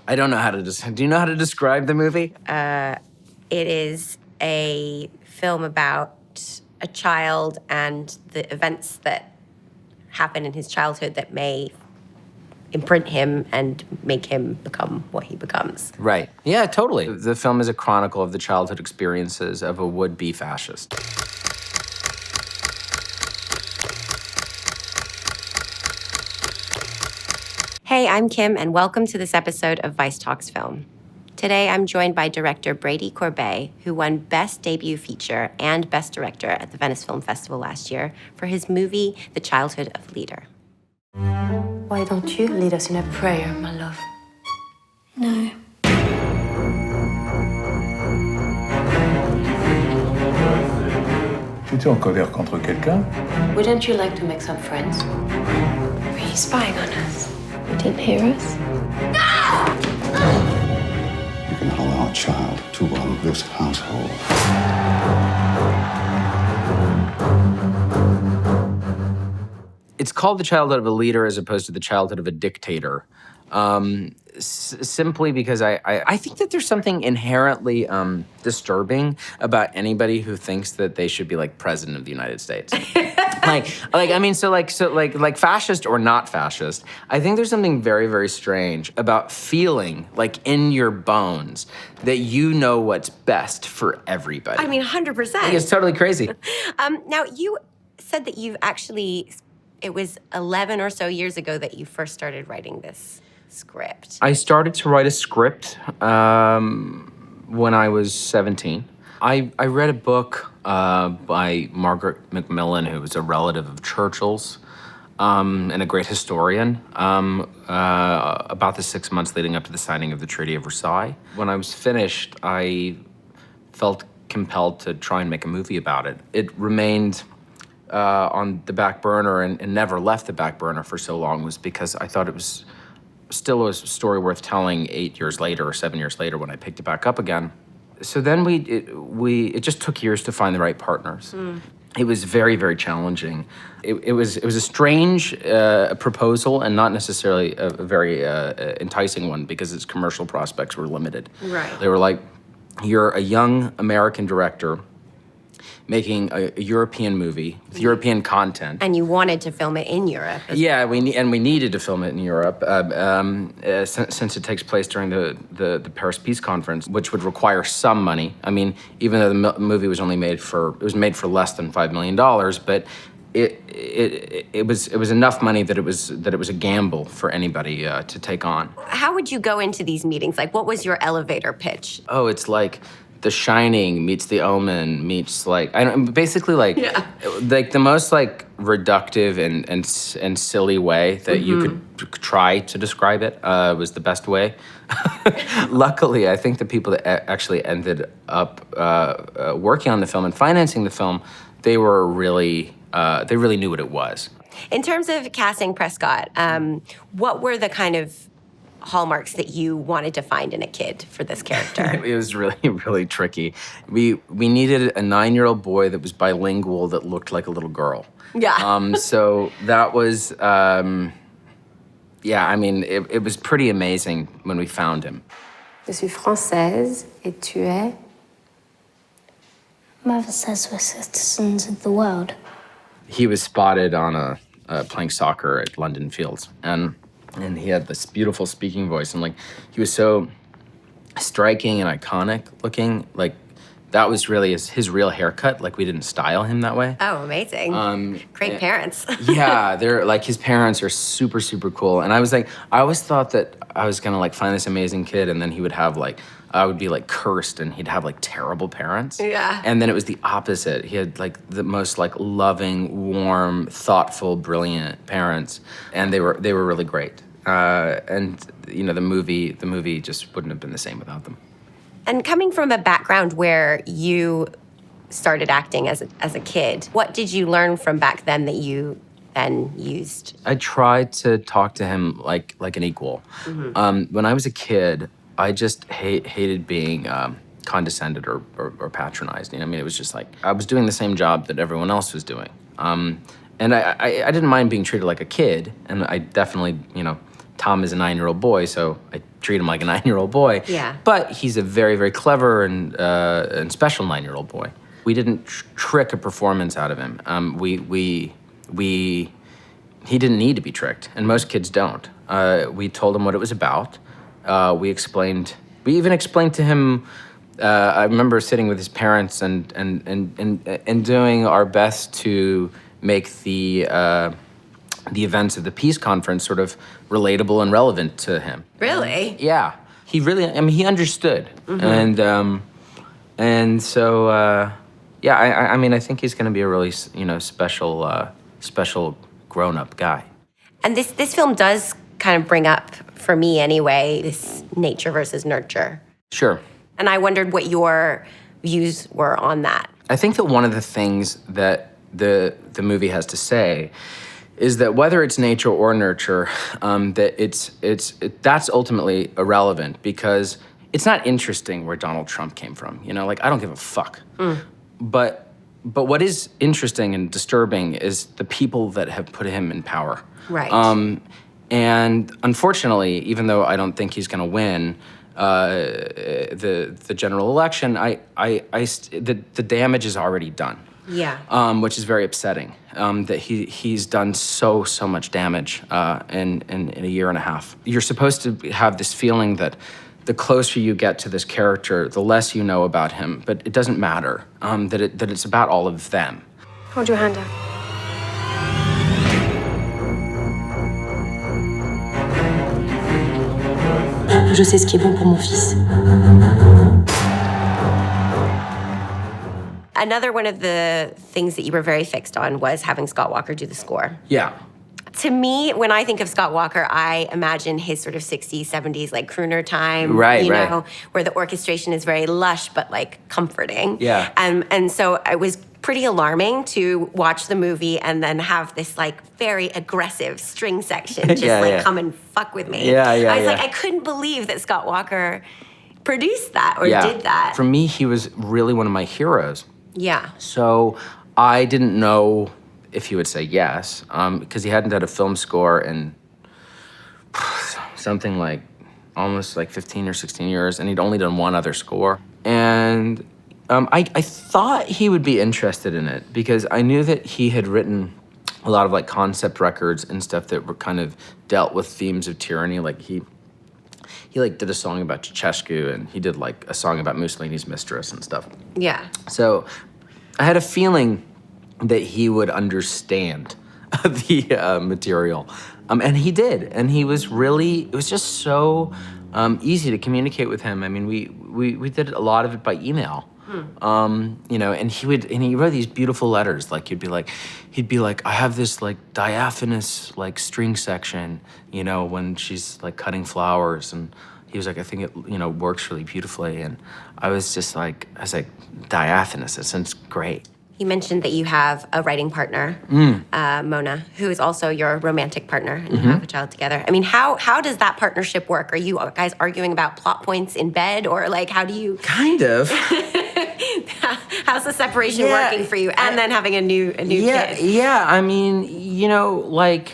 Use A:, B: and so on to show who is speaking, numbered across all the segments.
A: I don't know how to do you know how to describe the movie?
B: It is a film about a child and the events that happen in his childhood that may imprint him and make him become what he becomes.
A: Right. Yeah, totally. The film is a chronicle of the childhood experiences of a would-be fascist.
B: Hey, I'm Kim, and welcome to this episode of Vice Talks Film. Today, I'm joined by director Brady Corbet, who won Best Debut Feature and Best Director at the Venice Film Festival last year for his movie, The Childhood of a Leader.
C: Why don't you lead us in a prayer, my love?
D: No.
E: Es-tu en colère contre quelqu'un?
C: Wouldn't you like to make some friends?
D: Were you spying on us? You didn't hear us?
F: You cannot allow a child to run this household.
A: It's called The Childhood of a Leader as opposed to The Childhood of a Dictator. Simply because I think that there's something inherently disturbing about anybody who thinks that they should be like president of the United States. like fascist or not fascist, I think there's something very, very strange about feeling like in your bones that you know what's best for everybody.
B: I mean, 100%.
A: I think it's totally crazy.
B: Now, you said that it was 11 or so years ago that you first started writing this script.
A: I started to write a script when I was 17. I read a book by Margaret Macmillan, who was a relative of Churchill's and a great historian, about the 6 months leading up to the signing of the Treaty of Versailles. When I was finished, I felt compelled to try and make a movie about it. It remained on the back burner and never left the back burner for so long was because I thought it was still a story worth telling 8 years later or 7 years later when I picked it back up again. So then it just took years to find the right partners. It was very, very challenging. It was a strange proposal and not necessarily a very enticing one because its commercial prospects were limited.
B: Right.
A: They were like, you're a young American director making a European movie with European content.
B: And you wanted to film it in Europe.
A: Yeah, we needed to film it in Europe since it takes place during the Paris Peace Conference, which would require some money. I mean, even though the movie was only made for less than $5 million, but it was enough money that it was a gamble for anybody to take on.
B: How would you go into these meetings? Like, what was your elevator pitch?
A: Oh, it's like The Shining meets The Omen meets like like the most like reductive and silly way that you could try to describe it was the best way. Luckily, I think the people that actually ended up working on the film and financing the film, they really knew what it was.
B: In terms of casting Prescott, what were the kind of hallmarks that you wanted to find in a kid for this character?
A: It was really, really tricky. We needed a 9-year-old boy that was bilingual that looked like a little girl.
B: Yeah.
A: So that was, I mean, it was pretty amazing when we found him.
C: Je suis française et tu es?
D: Mother says we're citizens of the world.
A: He was spotted on playing soccer at London Fields, and he had this beautiful speaking voice, and like he was so striking and iconic looking. Like that was really his real haircut. Like we didn't style him that way.
B: Oh, amazing. Great parents.
A: Yeah, they're like his parents are super, super cool. And I always thought that I was gonna like find this amazing kid, and then he would have like I would be like cursed, and he'd have like terrible parents.
B: Yeah.
A: And then it was the opposite. He had like the most like loving, warm, thoughtful, brilliant parents, and they were really great. And you know, the movie just wouldn't have been the same without them.
B: And coming from a background where you started acting as a kid, what did you learn from back then that you then used?
A: I tried to talk to him like an equal. Mm-hmm. When I was a kid, I just hated being condescended or patronized. You know, I mean, it was just like I was doing the same job that everyone else was doing. And I didn't mind being treated like a kid, and I definitely, you know, Tom is a 9-year-old boy, so I treat him like a 9-year-old boy.
B: Yeah.
A: But he's a very, very clever and special 9-year-old boy. We didn't trick a performance out of him. He didn't need to be tricked, and most kids don't. We told him what it was about. We even explained to him. I remember sitting with his parents and doing our best to make the events of the peace conference sort of relatable and relevant to him.
B: Really?
A: Yeah, he really. I mean, he understood, and so yeah. I mean, I think he's going to be a really special grown-up guy.
B: And this film does kind of bring up, for me anyway, this nature versus nurture.
A: Sure.
B: And I wondered what your views were on that.
A: I think that one of the things that the movie has to say is that whether it's nature or nurture, that that's ultimately irrelevant because it's not interesting where Donald Trump came from. You know, like I don't give a fuck. But what is interesting and disturbing is the people that have put him in power.
B: Right.
A: And unfortunately, even though I don't think he's going to win the general election, the damage is already done.
B: Yeah.
A: Which is very upsetting. That he's done so much damage in a year and a half. You're supposed to have this feeling that the closer you get to this character, the less you know about him. But it doesn't matter. That it's about all of them.
D: Hold your hand out.
C: Je sais ce qui est bon pour mon fils.
B: Another one of the things that you were very fixed on was having Scott Walker do the score.
A: Yeah.
B: To me, when I think of Scott Walker, I imagine his sort of 60s, 70s, like crooner time,
A: Right,
B: you
A: right.
B: know, where the orchestration is very lush but like comforting.
A: Yeah.
B: And so it was pretty alarming to watch the movie and then have this like very aggressive string section just come and fuck with me.
A: Yeah,
B: I was
A: yeah.
B: like, I couldn't believe that Scott Walker produced that or
A: Yeah.
B: did that.
A: For me, he was really one of my heroes.
B: Yeah.
A: So I didn't know if he would say yes, because he hadn't had a film score in something like almost like 15 or 16 years, and he'd only done one other score. And I thought he would be interested in it because I knew that he had written a lot of like concept records and stuff that were kind of dealt with themes of tyranny. Like he like did a song about Ceausescu, and he did like a song about Mussolini's mistress and stuff.
B: Yeah.
A: So I had a feeling that he would understand the material. And he did. And he was really, it was just so easy to communicate with him. I mean, we did a lot of it by email. You know, and he wrote these beautiful letters. Like he'd be like, I have this like diaphanous like string section, you know, when she's like cutting flowers, and he was like, I think it, you know, works really beautifully. And I was like, diaphanous, it sounds great.
B: You mentioned that you have a writing partner, Mona, who is also your romantic partner, and you have a child together. I mean, how does that partnership work? Are you guys arguing about plot points in bed, or like how do you?
A: Kind of.
B: How's the separation working for you, and then having a new kid?
A: Yeah. I mean, you know, like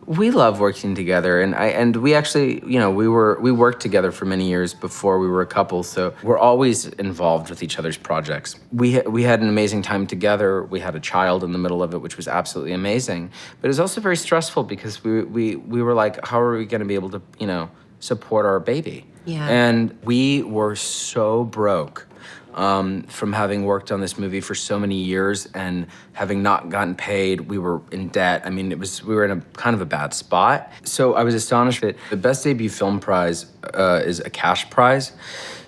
A: we love working together, and we actually, you know, we worked together for many years before we were a couple, so we're always involved with each other's projects. We had an amazing time together. We had a child in the middle of it, which was absolutely amazing, but it was also very stressful because we were like, how are we going to be able to, you know, support our baby?
B: Yeah.
A: And we were so broke. From having worked on this movie for so many years and having not gotten paid, we were in debt. I mean, we were in a kind of a bad spot. So I was astonished that the Best Debut Film Prize is a cash prize.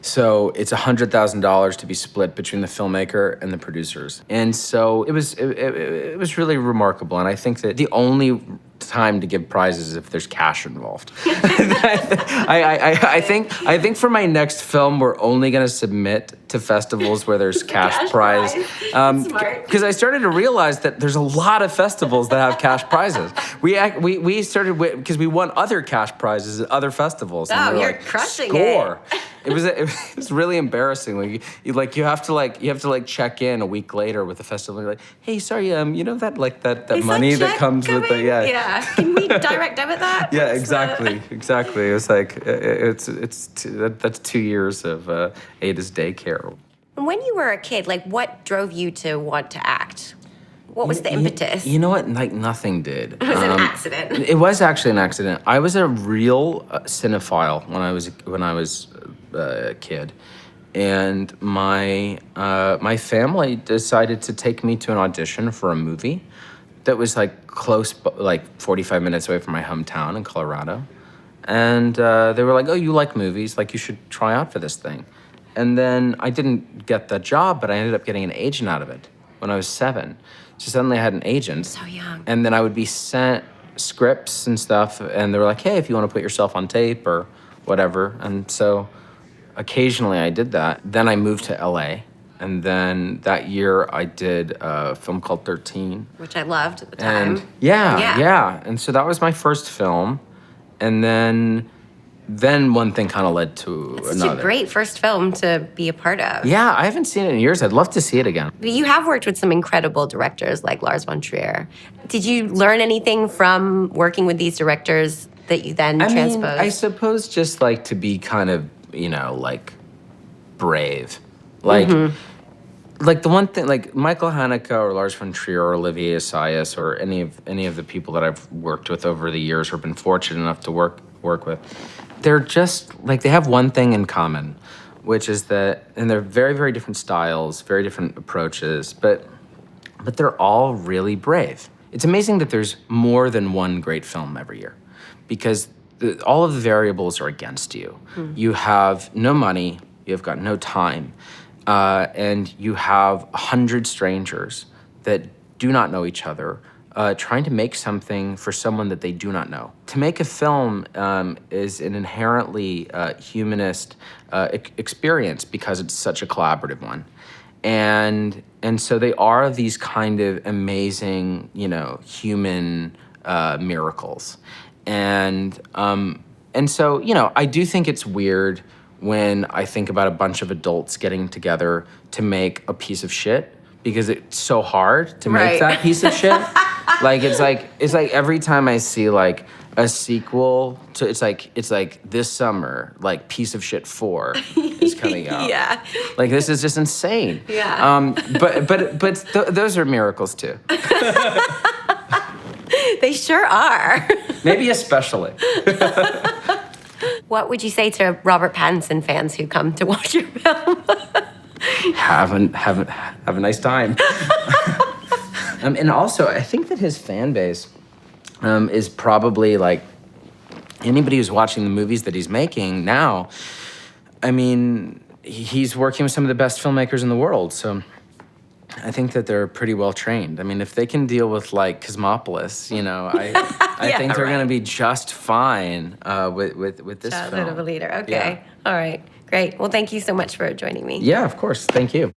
A: So it's $100,000 to be split between the filmmaker and the producers. And so it was really remarkable. And I think that the only time to give prizes is if there's cash involved. I think for my next film, we're only going to submit to festivals where there's cash prize. Because I started to realize that there's a lot of festivals that have cash prizes. We started because we won other cash prizes at other festivals.
B: Oh,
A: and we were
B: you're
A: like,
B: crushing
A: score.
B: it.
A: it was really embarrassing. You have to check in a week later with the festival. And you're like, hey, sorry, you know that
B: Is
A: money that
B: check
A: comes with the
B: coming?
A: yeah.
B: Yeah. Can we direct debit that?
A: Yeah,
B: What's the-
A: exactly. It was like that's 2 years of Ada's daycare.
B: And when you were a kid, like, what drove you to want to act? What was the impetus?
A: You know what? Like nothing did.
B: It was an accident.
A: It was actually an accident. I was a real cinephile when I was a kid, and my family decided to take me to an audition for a movie that was like close, like 45 minutes away from my hometown in Colorado, and they were like, "Oh, you like movies? Like you should try out for this thing." And then I didn't get the job, but I ended up getting an agent out of it when I was 7. So suddenly I had an agent.
B: So young.
A: And then I would be sent scripts and stuff, and they were like, hey, if you want to put yourself on tape or whatever. And so occasionally I did that. Then I moved to LA. And then that year I did a film called 13.
B: Which I loved at the time.
A: And yeah. And so that was my first film. And then one thing kind of led to
B: It's
A: another.
B: such a great first film to be a part of.
A: Yeah, I haven't seen it in years. I'd love to see it again.
B: But you have worked with some incredible directors like Lars von Trier. Did you learn anything from working with these directors that you then transposed?
A: I suppose just like to be kind of, like brave. Like, like the one thing, like Michael Haneke or Lars von Trier or Olivier Assayas or any of the people that I've worked with over the years or been fortunate enough to work with, they're just like, they have one thing in common, which is that, and they're very, very different styles, very different approaches, but they're all really brave. It's amazing that there's more than one great film every year because all of the variables are against you. You have no money, you've got no time, and you have 100 strangers that do not know each other, trying to make something for someone that they do not know. To make a film is an inherently humanist experience because it's such a collaborative one. And so they are these kind of amazing, human miracles. And so, I do think it's weird when I think about a bunch of adults getting together to make a piece of shit because it's so hard to make that piece of shit. It's like every time I see like a sequel to it's like this summer, like Piece of Shit 4 is coming out.
B: Yeah.
A: Like this is just insane.
B: Yeah.
A: But those are miracles too.
B: They sure are.
A: Maybe especially.
B: What would you say to Robert Pattinson fans who come to watch your film?
A: Have a nice time. And also, I think that his fan base is probably like anybody who's watching the movies that he's making now. I mean, he's working with some of the best filmmakers in the world, so I think that they're pretty well trained. I mean, if they can deal with like Cosmopolis, I think they're going to be just fine with this
B: Childhood
A: film.
B: of a Leader. Okay.
A: Yeah.
B: All right. Great. Well, thank you so much for joining me.
A: Yeah, of course. Thank you.